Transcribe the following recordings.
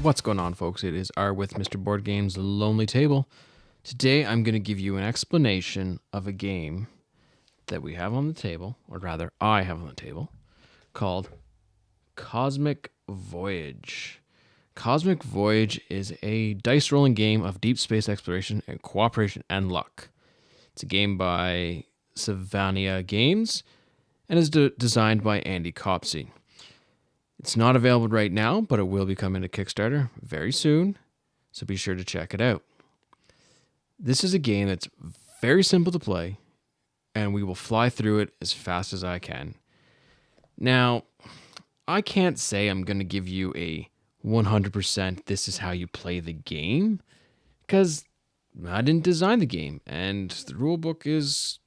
What's going on, folks? It is R with Mr. Board Games Lonely Table. Today I'm going to give you an explanation of a game that we have on the table, or rather I have on the table, called Cosmic Voyage. Cosmic Voyage is a dice rolling game of deep space exploration and cooperation and luck. It's a game by Savania Games and is designed by Andy Copsey. It's not available right now, but it will be coming to Kickstarter very soon, so be sure to check it out. This is a game that's very simple to play, and we will fly through it as fast as I can. Now, I can't say I'm going to give you a 100% this is how you play the game, because I didn't design the game, and the rulebook is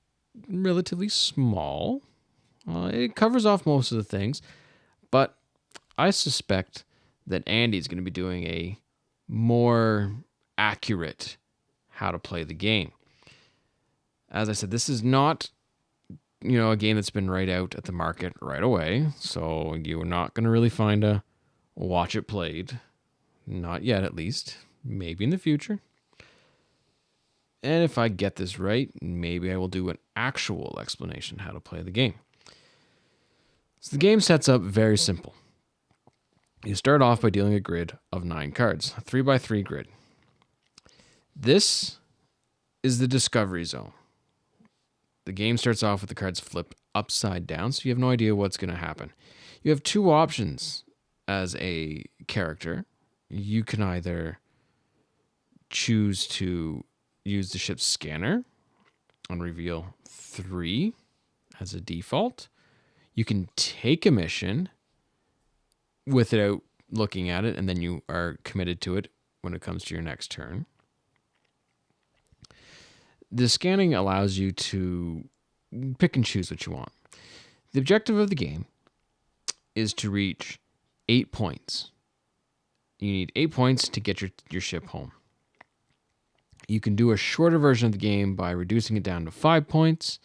relatively small. It covers off most of the things, but I suspect that Andy's going to be doing a more accurate how to play the game. As I said, this is not, a game that's been right out at the market right away, so you're not going to really find a watch it played. Not yet, at least. Maybe in the future. And if I get this right, maybe I will do an actual explanation how to play the game. So the game sets up very simple. You start off by dealing a grid of 9 cards, a 3x3 grid. This is the discovery zone. The game starts off with the cards flipped upside down, so you have no idea what's going to happen. You have 2 options as a character. You can either choose to use the ship's scanner and reveal 3 as a default. You can take a mission without looking at it, and then you are committed to it when it comes to your next turn. The scanning allows you to pick and choose what you want. The objective of the game is to reach 8 points. You need 8 points to get your ship home. You can do a shorter version of the game by reducing it down to 5 points,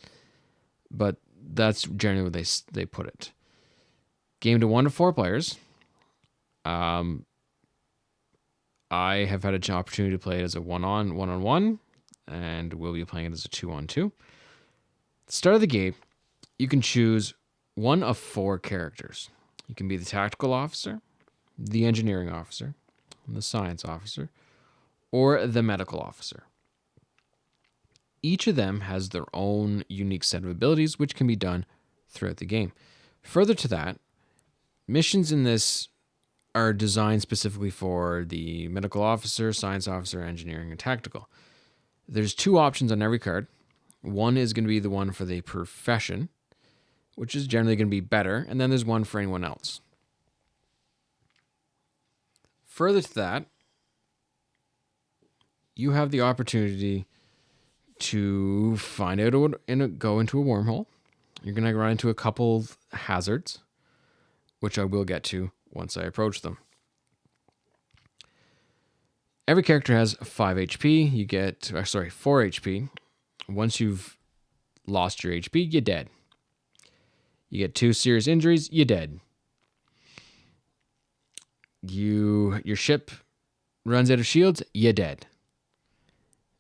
but that's generally where they put it. Game to 1 to 4 players. I have had an opportunity to play it as a one-on-one, and we'll be playing it as a 2-on-2. At the start of the game, you can choose one of 4 characters. You can be the tactical officer, the engineering officer, the science officer, or the medical officer. Each of them has their own unique set of abilities, which can be done throughout the game. Further to that, missions in this are designed specifically for the medical officer, science officer, engineering, and tactical. There's 2 options on every card. One is going to be the one for the profession, which is generally going to be better, and then there's one for anyone else. Further to that, you have the opportunity to find out go into a wormhole. You're going to run into a couple of hazards, which I will get to once I approach them. Every character has 5 HP. You get, 4 HP. Once you've lost your HP, you're dead. You get 2 serious injuries, you're dead. Your ship runs out of shields, you're dead.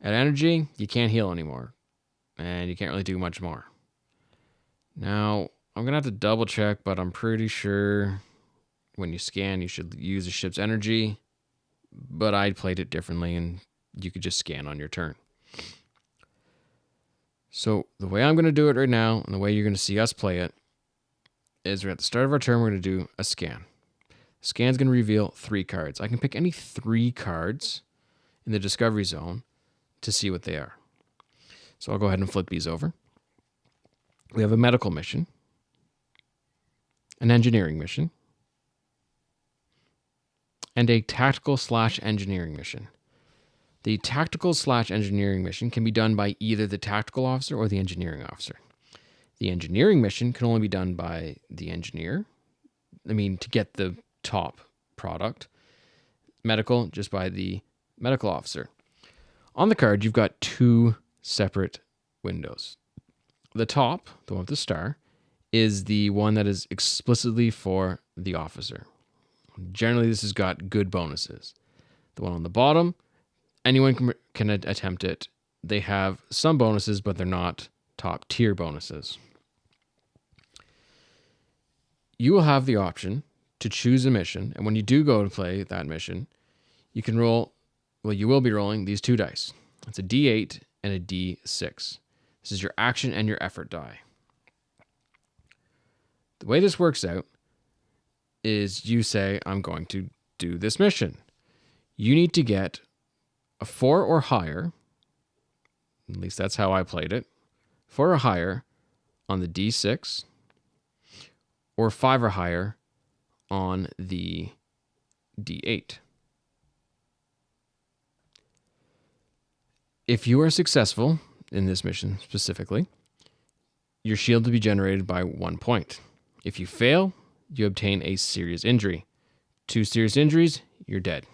At energy, you can't heal anymore. And you can't really do much more. Now, I'm going to have to double check, but I'm pretty sure when you scan, you should use the ship's energy, but I played it differently, and you could just scan on your turn. So the way I'm going to do it right now, and the way you're going to see us play it, is at the start of our turn, we're going to do a scan. The scan's going to reveal 3 cards. I can pick any 3 cards in the discovery zone to see what they are. So I'll go ahead and flip these over. We have a medical mission, an engineering mission, and a tactical/engineering mission. The tactical/engineering mission can be done by either the tactical officer or the engineering officer. The engineering mission can only be done by the engineer. To get the top product. Medical, just by the medical officer. On the card, you've got 2 separate windows. The top, the one with the star, is the one that is explicitly for the officer. Generally, this has got good bonuses. The one on the bottom, anyone can attempt it. They have some bonuses, but they're not top tier bonuses. You will have the option to choose a mission, and when you do go to play that mission, you can roll, well, you will be rolling these 2 dice. It's a D8 and a D6. This is your action and your effort die. The way this works out is you say, I'm going to do this mission. You need to get a 4 or higher, at least that's how I played it, 4 or higher on the D6, or 5 or higher on the D8. If you are successful in this mission specifically, your shield will be generated by 1 point. If you fail, you obtain a serious injury. 2 serious injuries, you're dead.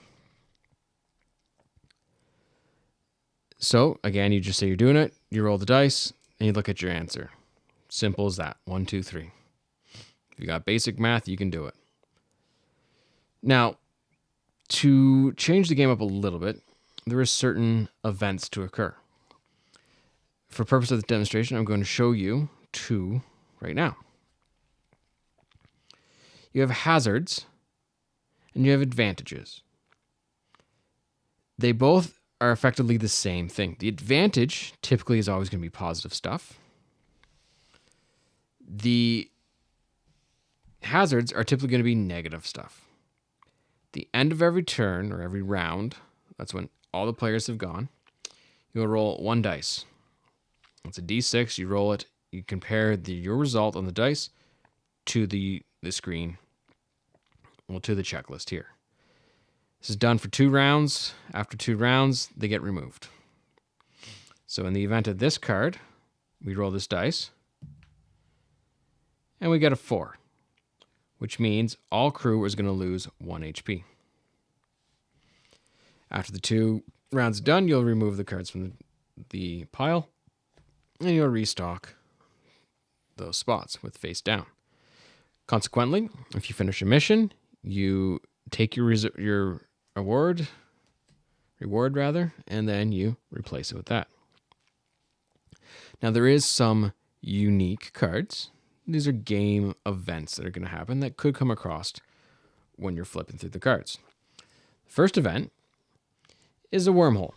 So, again, you just say you're doing it, you roll the dice, and you look at your answer. Simple as that. 1, 2, 3. If you got basic math, you can do it. Now, to change the game up a little bit, there are certain events to occur. For purpose of the demonstration, I'm going to show you 2 right now. You have hazards and you have advantages. They both are effectively the same thing. The advantage typically is always going to be positive stuff. The hazards are typically going to be negative stuff. The end of every turn or every round, that's when all the players have gone, you'll roll 1 dice. It's a D6, you roll it, you compare your result on the dice to the screen, well, to the checklist here. This is done for 2 rounds. After 2 rounds, they get removed. So in the event of this card, we roll this dice, and we get a 4, which means all crew is going to lose 1 HP. After the 2 rounds are done, you'll remove the cards from the pile, and you'll restock those spots with face down. Consequently, if you finish a mission, you take your reward, and then you replace it with that. Now, there is some unique cards. These are game events that are going to happen that could come across when you're flipping through the cards. The first event is a wormhole.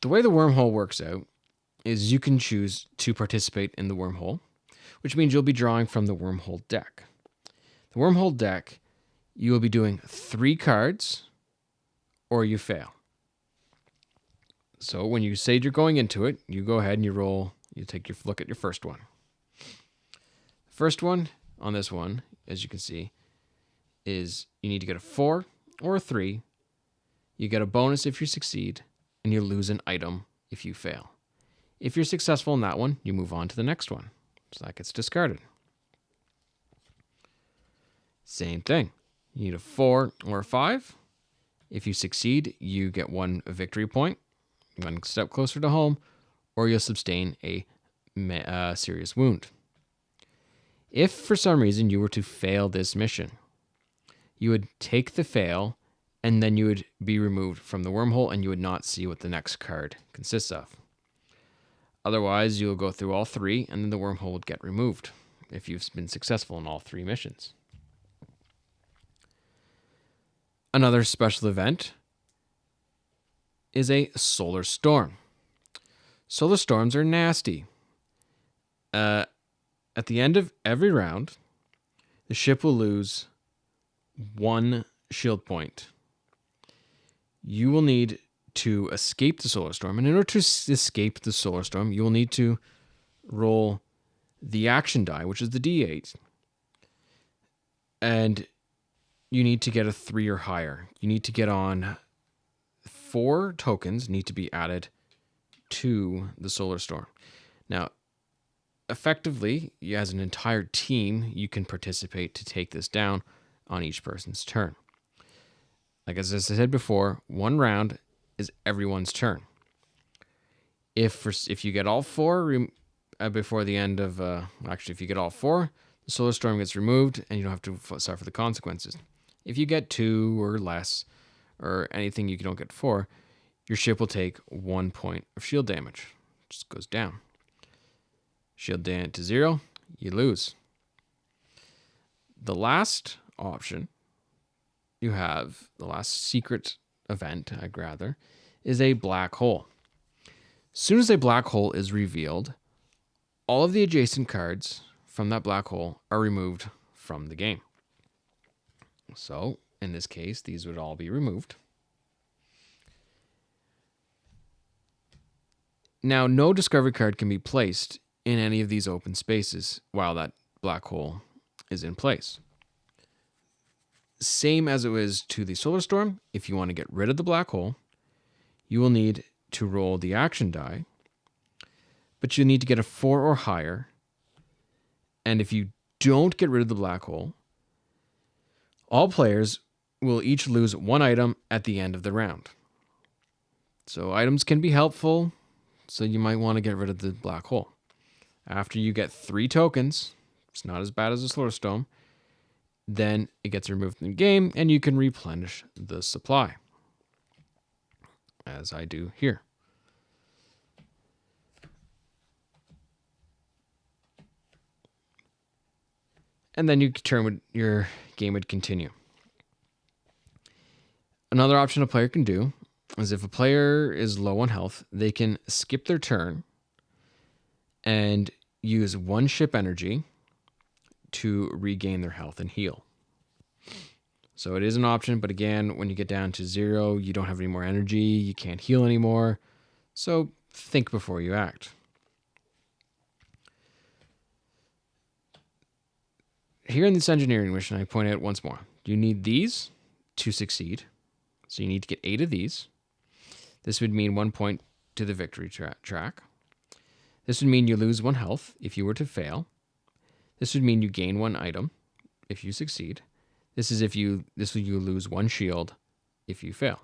The way the wormhole works out is you can choose to participate in the wormhole, which means you'll be drawing from the wormhole deck. The wormhole deck, you will be doing 3 cards or you fail. So when you say you're going into it, you go ahead and you roll, you take your look at your first one. The first one on this one, as you can see, is you need to get a 4 or a 3. You get a bonus if you succeed, and you lose an item if you fail. If you're successful in that one, you move on to the next one. So that gets discarded. Same thing. You need a 4 or a 5. If you succeed, you get 1 victory point, 1 step closer to home, or you'll sustain a serious wound. If for some reason you were to fail this mission, you would take the fail, and then you would be removed from the wormhole, and you would not see what the next card consists of. Otherwise, you'll go through all 3, and then the wormhole would get removed if you've been successful in all 3 missions. Another special event is a solar storm. Solar storms are nasty. At the end of every round, the ship will lose 1 shield point. You will need to escape the solar storm. And in order to escape the solar storm, you will need to roll the action die, which is the D8. And you need to get a 3 or higher. You need to get on 4 tokens need to be added to the solar storm. Now, effectively, as an entire team, you can participate to take this down on each person's turn. Like as I said before, 1 round is everyone's turn. If you get all 4 before the end of... if you get all 4, Solar Storm gets removed, and you don't have to suffer the consequences. If you get 2 or less, or anything you don't get 4, your ship will take 1 point of shield damage. It just goes down. Shield down to 0, you lose. The last option you have, the last secret event, I'd rather, is a black hole. As soon as a black hole is revealed, all of the adjacent cards from that black hole are removed from the game. So, in this case, these would all be removed. Now, no discovery card can be placed in any of these open spaces while that black hole is in place. Same as it was to the Solar Storm, if you want to get rid of the black hole, you will need to roll the action die, but you need to get a 4 or higher. And if you don't get rid of the black hole, all players will each lose 1 item at the end of the round. So items can be helpful, so you might want to get rid of the black hole. After you get 3 tokens, it's not as bad as a Solar Storm, then it gets removed from the game and you can replenish the supply, as I do here. And then your game would continue. Another option a player can do is if a player is low on health, they can skip their turn and use 1 ship energy to regain their health and heal. So it is an option, but again, when you get down to 0, you don't have any more energy, you can't heal anymore. So think before you act. Here in this engineering mission, I point out once more, you need these to succeed. So you need to get 8 of these. This would mean 1 point to the victory track. This would mean you lose 1 health if you were to fail. This would mean you gain 1 item if you succeed. This would you lose 1 shield if you fail.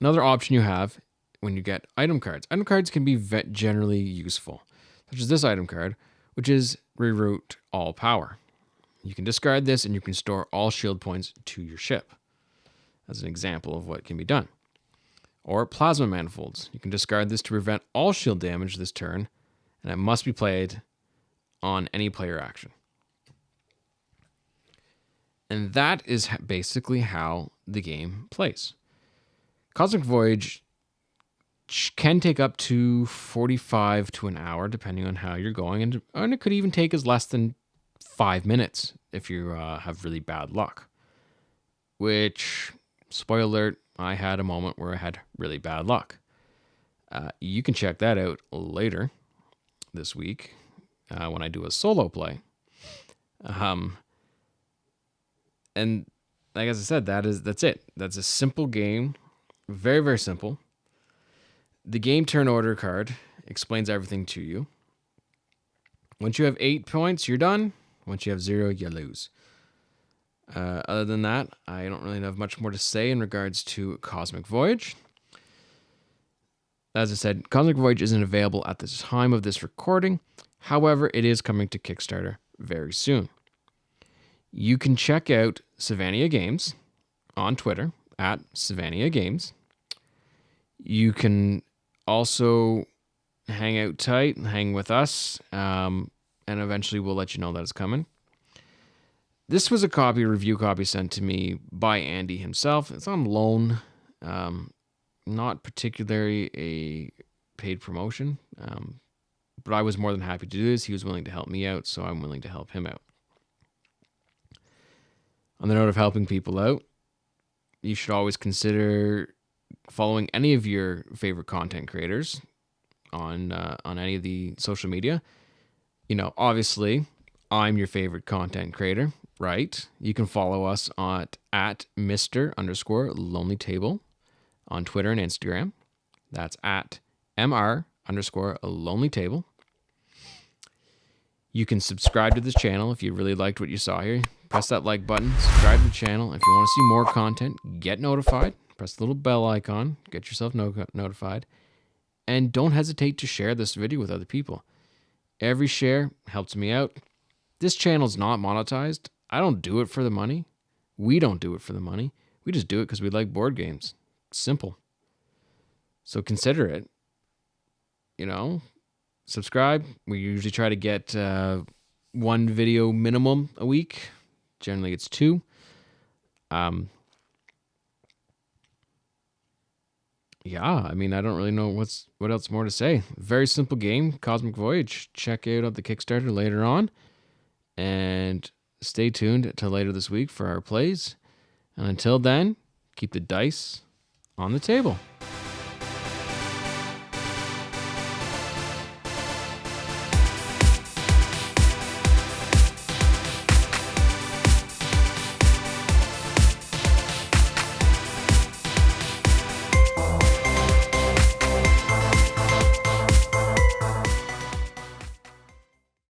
Another option you have when you get item cards. Item cards can be generally useful, such as this item card, which is Reroute All Power. You can discard this and you can store all shield points to your ship, as an example of what can be done. Or Plasma Manifolds. You can discard this to prevent all shield damage this turn, and it must be played on any player action. And that is basically how the game plays. Cosmic Voyage can take up to 45 to an hour, depending on how you're going, and it could even take as less than 5 minutes if you have really bad luck. Which, spoiler alert, I had a moment where I had really bad luck. You can check that out later this week when I do a solo play. And like as I said, that's it. That's a simple game. Very, very simple. The game turn order card explains everything to you. Once you have 8 points, you're done. Once you have 0, you lose. Other than that, I don't really have much more to say in regards to Cosmic Voyage. As I said, Cosmic Voyage isn't available at the time of this recording. However, it is coming to Kickstarter very soon. You can check out Savania Games on Twitter at Savania Games. You can also hang out tight and hang with us, and eventually we'll let you know that it's coming. This was a review copy sent to me by Andy himself. It's on loan, not particularly a paid promotion, but I was more than happy to do this. He was willing to help me out, so I'm willing to help him out. On the note of helping people out, you should always consider following any of your favorite content creators on any of the social media. You know, obviously, I'm your favorite content creator, right? You can follow us at Mr_Lonely Table on Twitter and Instagram. That's at MR_Lonely Table. You can subscribe to this channel if you really liked what you saw here. Press that like button, subscribe to the channel. If you want to see more content, get notified. Press the little bell icon, get yourself notified. And don't hesitate to share this video with other people. Every share helps me out. This channel's not monetized. I don't do it for the money. We don't do it for the money. We just do it because we like board games. Simple. So consider it. You know, subscribe. We usually try to get one video minimum a week. Generally, it's 2. Yeah, I mean, I don't really know what else more to say. Very simple game, Cosmic Voyage. Check out the Kickstarter later on. And stay tuned to later this week for our plays. And until then, keep the dice on the table.